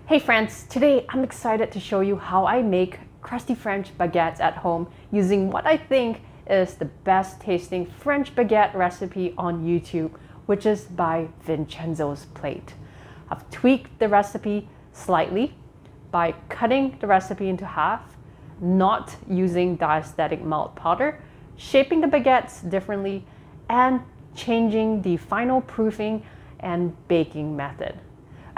Hey friends, today I'm excited to show you how I make crusty French baguettes at home using what I think is the best tasting French baguette recipe on YouTube, which is by Vincenzo's Plate. I've tweaked the recipe slightly by cutting the recipe into half, not using diastatic malt powder, shaping the baguettes differently, and changing the final proofing and baking method.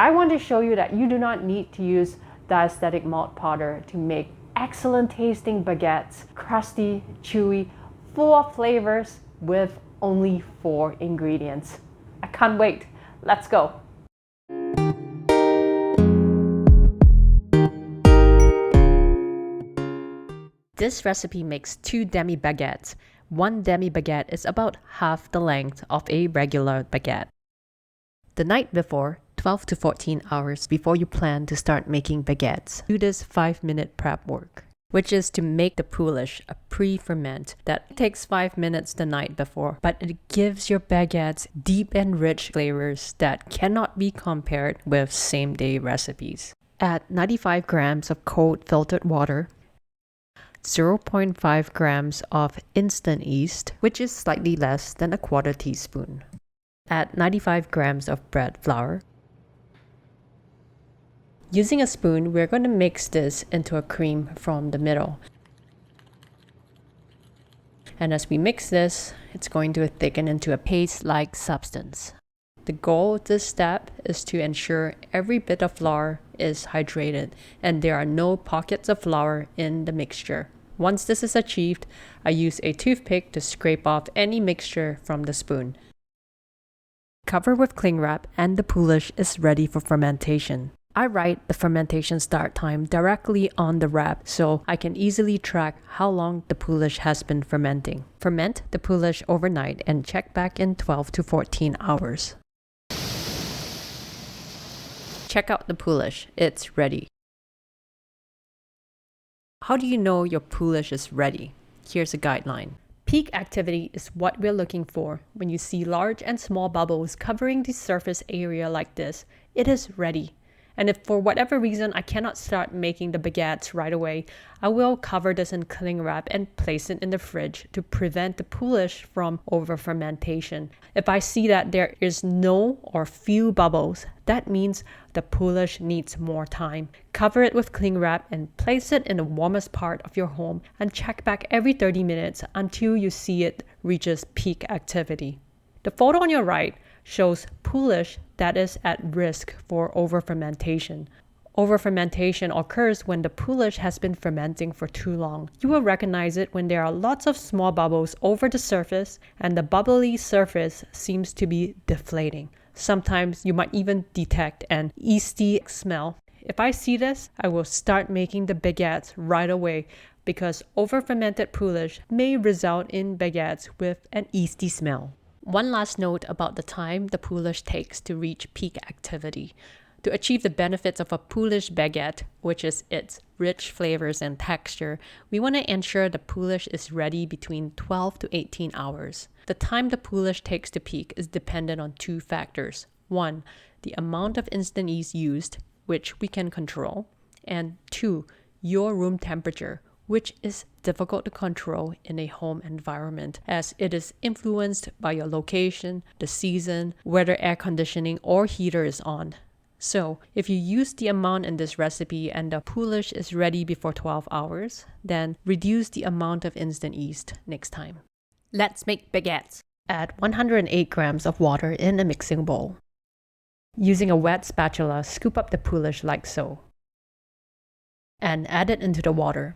I want to show you that you do not need to use diastatic malt powder to make excellent tasting baguettes, crusty, chewy, full of flavors with only 4 ingredients. I can't wait. Let's go. This recipe makes 2 demi-baguettes. 1 demi-baguette is about half the length of a regular baguette. The night before, 12 to 14 hours before you plan to start making baguettes, do this 5-minute prep work, which is to make the poolish, a pre-ferment that takes 5 minutes the night before, but it gives your baguettes deep and rich flavors that cannot be compared with same-day recipes. Add 95 grams of cold filtered water, 0.5 grams of instant yeast, which is slightly less than a quarter teaspoon. Add 95 grams of bread flour. Using a spoon, we're going to mix this into a cream from the middle. And as we mix this, it's going to thicken into a paste-like substance. The goal of this step is to ensure every bit of flour is hydrated and there are no pockets of flour in the mixture. Once this is achieved, I use a toothpick to scrape off any mixture from the spoon. Cover with cling wrap and the poolish is ready for fermentation. I write the fermentation start time directly on the wrap so I can easily track how long the poolish has been fermenting. Ferment the poolish overnight and check back in 12 to 14 hours. Check out the poolish, it's ready. How do you know your poolish is ready? Here's a guideline. Peak activity is what we're looking for. When you see large and small bubbles covering the surface area like this, it is ready. And if for whatever reason I cannot start making the baguettes right away, I will cover this in cling wrap and place it in the fridge to prevent the poolish from over fermentation. If I see that there is no or few bubbles, that means the poolish needs more time. Cover it with cling wrap and place it in the warmest part of your home and check back every 30 minutes until you see it reaches peak activity. The photo on your right shows poolish that is at risk for over-fermentation. Over-fermentation occurs when the poolish has been fermenting for too long. You will recognize it when there are lots of small bubbles over the surface and the bubbly surface seems to be deflating. Sometimes you might even detect an yeasty smell. If I see this, I will start making the baguettes right away because over-fermented poolish may result in baguettes with an yeasty smell. One last note about the time the poolish takes to reach peak activity. To achieve the benefits of a poolish baguette, which is its rich flavors and texture, we want to ensure the poolish is ready between 12 to 18 hours. The time the poolish takes to peak is dependent on 2 factors. 1, the amount of instant yeast used, which we can control, and 2, your room temperature, which is difficult to control in a home environment as it is influenced by your location, the season, whether air conditioning or heater is on. So, if you use the amount in this recipe and the poolish is ready before 12 hours, then reduce the amount of instant yeast next time. Let's make baguettes. Add 108 grams of water in a mixing bowl. Using a wet spatula, scoop up the poolish like so, and add it into the water.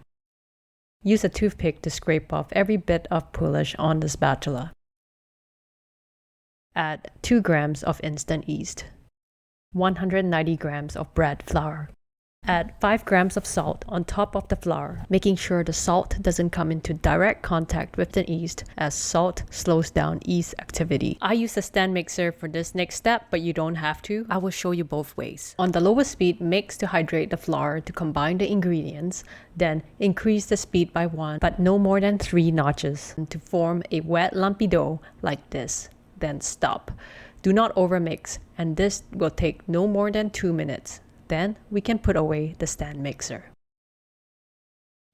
Use a toothpick to scrape off every bit of poolish on the spatula. Add 2 grams of instant yeast, 190 grams of bread flour. Add 5 grams of salt on top of the flour, making sure the salt doesn't come into direct contact with the yeast as salt slows down yeast activity. I use a stand mixer for this next step, but you don't have to. I will show you both ways. On the lowest speed, mix to hydrate the flour to combine the ingredients, then increase the speed by 1, but no more than 3 notches to form a wet lumpy dough like this. Then stop. Do not overmix, and this will take no more than 2 minutes. Then we can put away the stand mixer.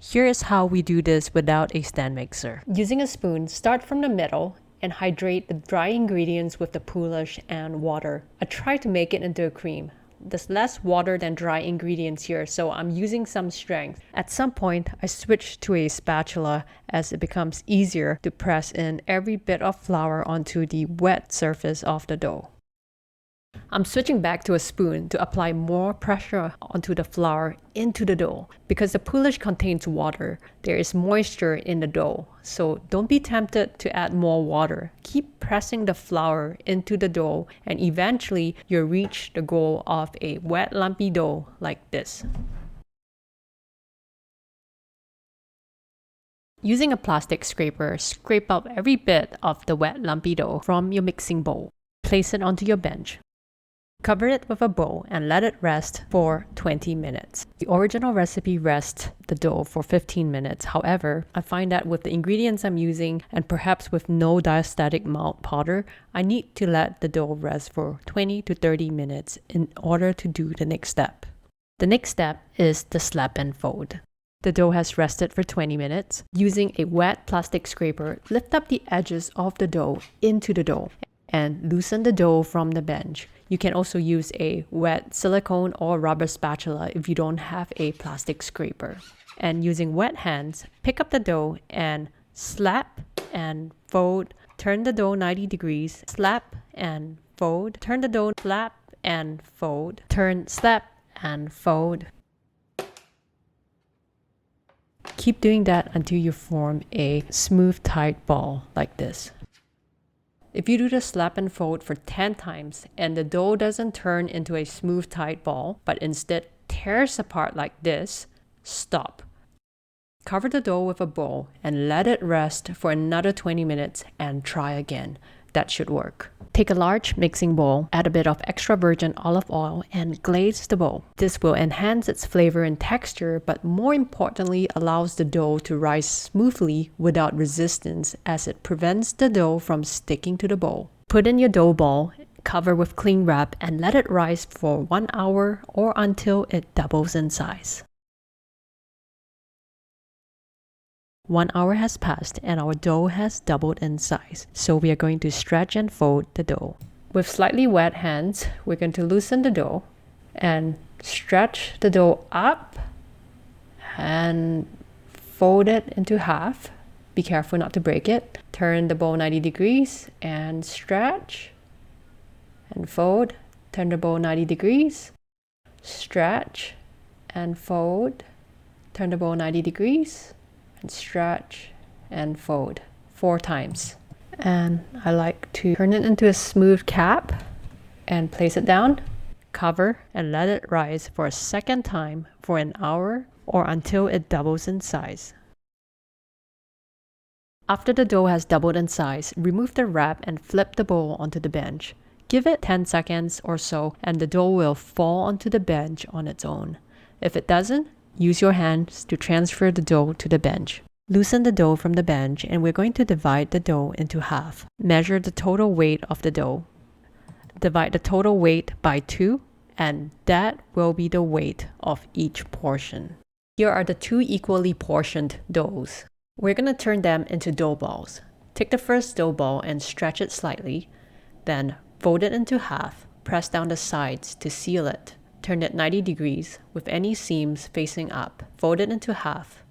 Here is how we do this without a stand mixer. Using a spoon, start from the middle and hydrate the dry ingredients with the poolish and water. I try to make it into a cream. There's less water than dry ingredients here, so I'm using some strength. At some point, I switch to a spatula as it becomes easier to press in every bit of flour onto the wet surface of the dough. I'm switching back to a spoon to apply more pressure onto the flour into the dough. Because the poolish contains water, there is moisture in the dough, so don't be tempted to add more water. Keep pressing the flour into the dough and eventually you'll reach the goal of a wet lumpy dough like this. Using a plastic scraper, scrape out every bit of the wet lumpy dough from your mixing bowl. Place it onto your bench. Cover it with a bowl and let it rest for 20 minutes. The original recipe rests the dough for 15 minutes. However, I find that with the ingredients I'm using and perhaps with no diastatic malt powder, I need to let the dough rest for 20 to 30 minutes in order to do the next step. The next step is the slap and fold. The dough has rested for 20 minutes. Using a wet plastic scraper, lift up the edges of the dough into the dough and loosen the dough from the bench. You can also use a wet silicone or rubber spatula if you don't have a plastic scraper. And using wet hands, pick up the dough and slap and fold. Turn the dough 90 degrees, slap and fold. Turn the dough, slap and fold. Turn, slap and fold. Keep doing that until you form a smooth, tight ball like this. If you do the slap and fold for 10 times and the dough doesn't turn into a smooth, tight ball, but instead tears apart like this, stop. Cover the dough with a bowl and let it rest for another 20 minutes and try again. That should work. Take a large mixing bowl, add a bit of extra virgin olive oil, and glaze the bowl. This will enhance its flavor and texture, but more importantly, allows the dough to rise smoothly without resistance as it prevents the dough from sticking to the bowl. Put in your dough ball, cover with cling wrap, and let it rise for 1 hour or until it doubles in size. 1 hour has passed and our dough has doubled in size. So we are going to stretch and fold the dough. With slightly wet hands, we're going to loosen the dough and stretch the dough up and fold it into half. Be careful not to break it. Turn the bowl 90 degrees and stretch and fold. Turn the bowl 90 degrees, stretch and fold. Turn the bowl 90 degrees. And stretch and fold 4 times. And I like to turn it into a smooth cap and place it down, cover and let it rise for a second time for 1 hour or until it doubles in size. After the dough has doubled in size, remove the wrap and flip the bowl onto the bench. Give it 10 seconds or so and the dough will fall onto the bench on its own. If it doesn't, use your hands to transfer the dough to the bench. Loosen the dough from the bench and we're going to divide the dough into half. Measure the total weight of the dough. Divide the total weight by 2 and that will be the weight of each portion. Here are the 2 equally portioned doughs. We're going to turn them into dough balls. Take the first dough ball and stretch it slightly, then fold it into half. Press down the sides to seal it. Turn it 90 degrees with any seams facing up. Fold it into half.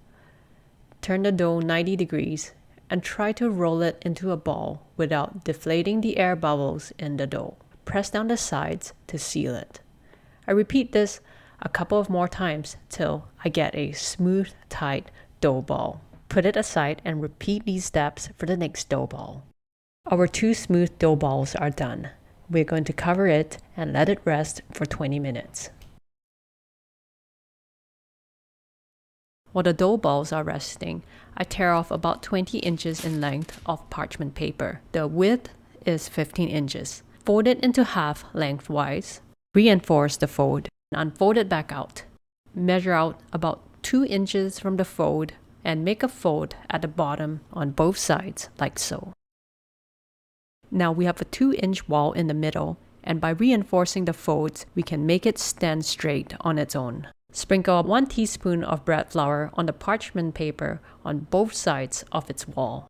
Turn the dough 90 degrees and try to roll it into a ball without deflating the air bubbles in the dough. Press down the sides to seal it. I repeat this a couple of more times till I get a smooth, tight dough ball. Put it aside and repeat these steps for the next dough ball. Our 2 smooth dough balls are done. We're going to cover it and let it rest for 20 minutes. While the dough balls are resting, I tear off about 20 inches in length of parchment paper. The width is 15 inches. Fold it into half lengthwise. Reinforce the fold and unfold it back out. Measure out about 2 inches from the fold and make a fold at the bottom on both sides like so. Now we have a 2-inch wall in the middle and by reinforcing the folds, we can make it stand straight on its own. Sprinkle 1 teaspoon of bread flour on the parchment paper on both sides of its wall.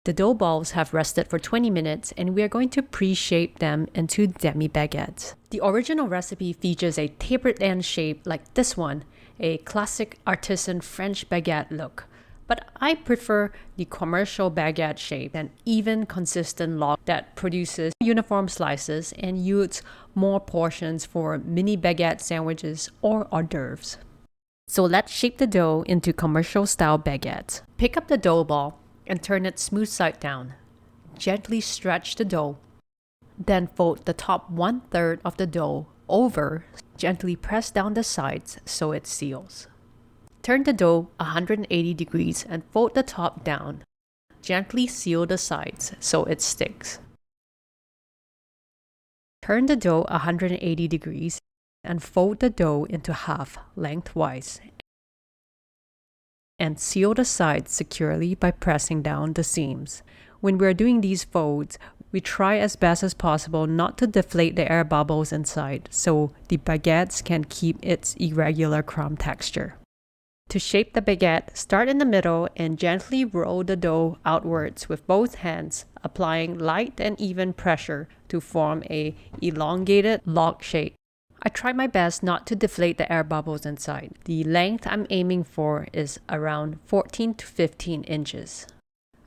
The dough balls have rested for 20 minutes and we are going to pre-shape them into demi-baguettes. The original recipe features a tapered end shape like this one, a classic artisan French baguette look. But I prefer the commercial baguette shape, an even, consistent log that produces uniform slices and yields more portions for mini baguette sandwiches or hors d'oeuvres. So let's shape the dough into commercial style baguettes. Pick up the dough ball and turn it smooth side down. Gently stretch the dough. Then fold the top 1/3 of the dough over. Gently press down the sides so it seals. Turn the dough 180 degrees and fold the top down. Gently seal the sides so it sticks. Turn the dough 180 degrees and fold the dough into half lengthwise and seal the sides securely by pressing down the seams. When we're doing these folds, we try as best as possible not to deflate the air bubbles inside so the baguettes can keep its irregular crumb texture. To shape the baguette, start in the middle and gently roll the dough outwards with both hands, applying light and even pressure to form a elongated log shape. I try my best not to deflate the air bubbles inside. The length I'm aiming for is around 14 to 15 inches.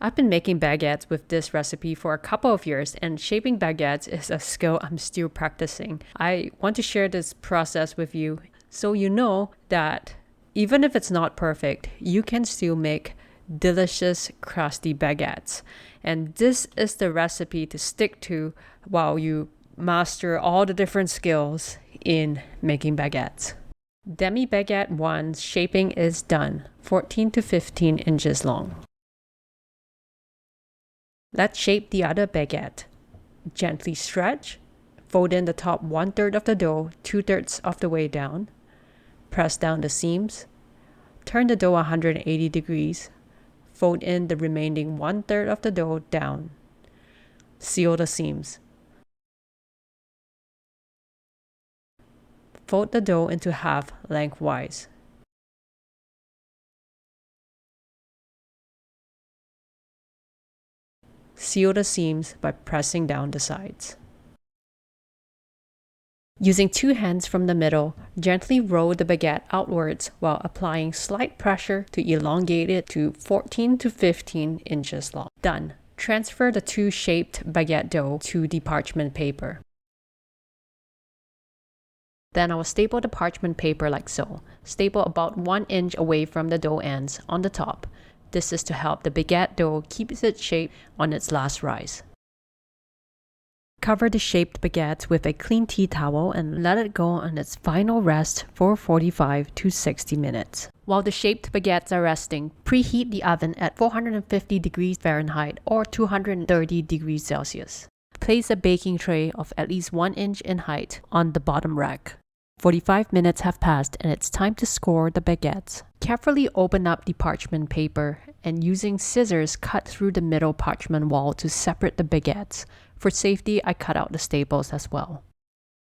I've been making baguettes with this recipe for a couple of years, and shaping baguettes is a skill I'm still practicing. I want to share this process with you so you know that even if it's not perfect, you can still make delicious crusty baguettes. And this is the recipe to stick to while you master all the different skills in making baguettes. Demi-baguette 1's shaping is done, 14 to 15 inches long. Let's shape the other baguette. Gently stretch, fold in the top 1/3 of the dough 2/3 of the way down. Press down the seams. Turn the dough 180 degrees. Fold in the remaining 1/3 of the dough down. Seal the seams. Fold the dough into half lengthwise. Seal the seams by pressing down the sides. Using 2 hands from the middle, gently roll the baguette outwards while applying slight pressure to elongate it to 14 to 15 inches long. Done. Transfer the 2 shaped baguette dough to the parchment paper. Then I will staple the parchment paper like so. Staple about 1 inch away from the dough ends on the top. This is to help the baguette dough keep its shape on its last rise. Cover the shaped baguette with a clean tea towel and let it go on its final rest for 45 to 60 minutes. While the shaped baguettes are resting, preheat the oven at 450 degrees Fahrenheit or 230 degrees Celsius. Place a baking tray of at least 1 inch in height on the bottom rack. 45 minutes have passed and it's time to score the baguettes. Carefully open up the parchment paper and using scissors cut through the middle parchment wall to separate the baguettes. For safety, I cut out the staples as well.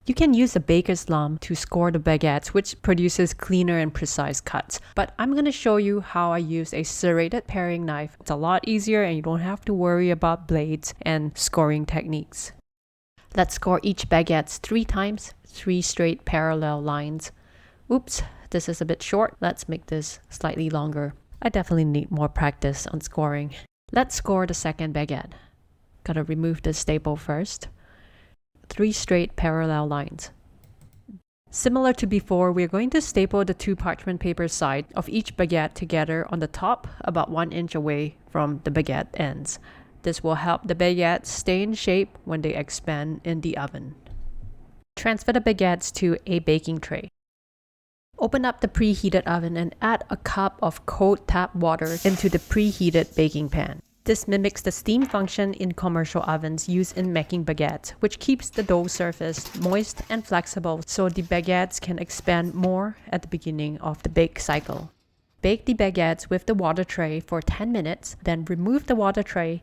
You can use a baker's lump to score the baguettes, which produces cleaner and precise cuts. But I'm going to show you how I use a serrated paring knife. It's a lot easier and you don't have to worry about blades and scoring techniques. Let's score each baguette 3 times, 3 straight parallel lines. Oops, this is a bit short. Let's make this slightly longer. I definitely need more practice on scoring. Let's score the second baguette. Gotta remove the staple first. 3 straight parallel lines. Similar to before, we're going to staple the 2 parchment paper sides of each baguette together on the top, about 1 inch away from the baguette ends. This will help the baguettes stay in shape when they expand in the oven. Transfer the baguettes to a baking tray. Open up the preheated oven and add a cup of cold tap water into the preheated baking pan. This mimics the steam function in commercial ovens used in making baguettes, which keeps the dough surface moist and flexible so the baguettes can expand more at the beginning of the bake cycle. Bake the baguettes with the water tray for 10 minutes, then remove the water tray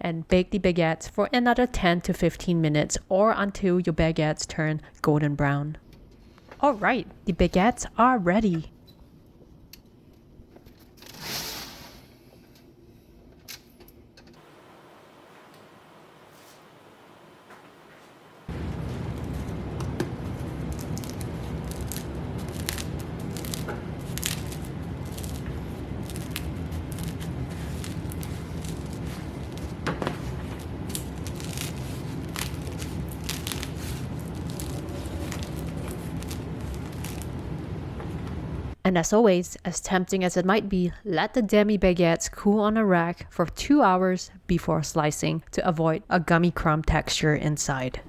and bake the baguettes for another 10 to 15 minutes or until your baguettes turn golden brown. Alright, the baguettes are ready. And as always, as tempting as it might be, let the demi-baguettes cool on a rack for 2 hours before slicing to avoid a gummy crumb texture inside.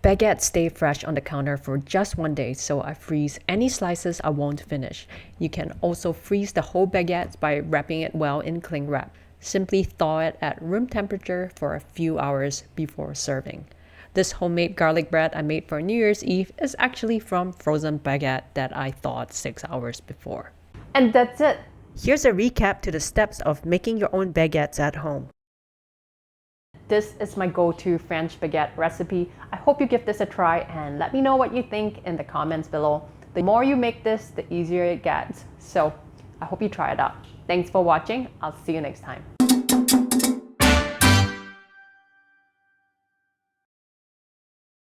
Baguettes stay fresh on the counter for just 1 day, so I freeze any slices I won't finish. You can also freeze the whole baguette by wrapping it well in cling wrap. Simply thaw it at room temperature for a few hours before serving. This homemade garlic bread I made for New Year's Eve is actually from frozen baguette that I thawed 6 hours before. And that's it! Here's a recap to the steps of making your own baguettes at home. This is my go-to French baguette recipe. I hope you give this a try and let me know what you think in the comments below. The more you make this, the easier it gets. So I hope you try it out. Thanks for watching. I'll see you next time.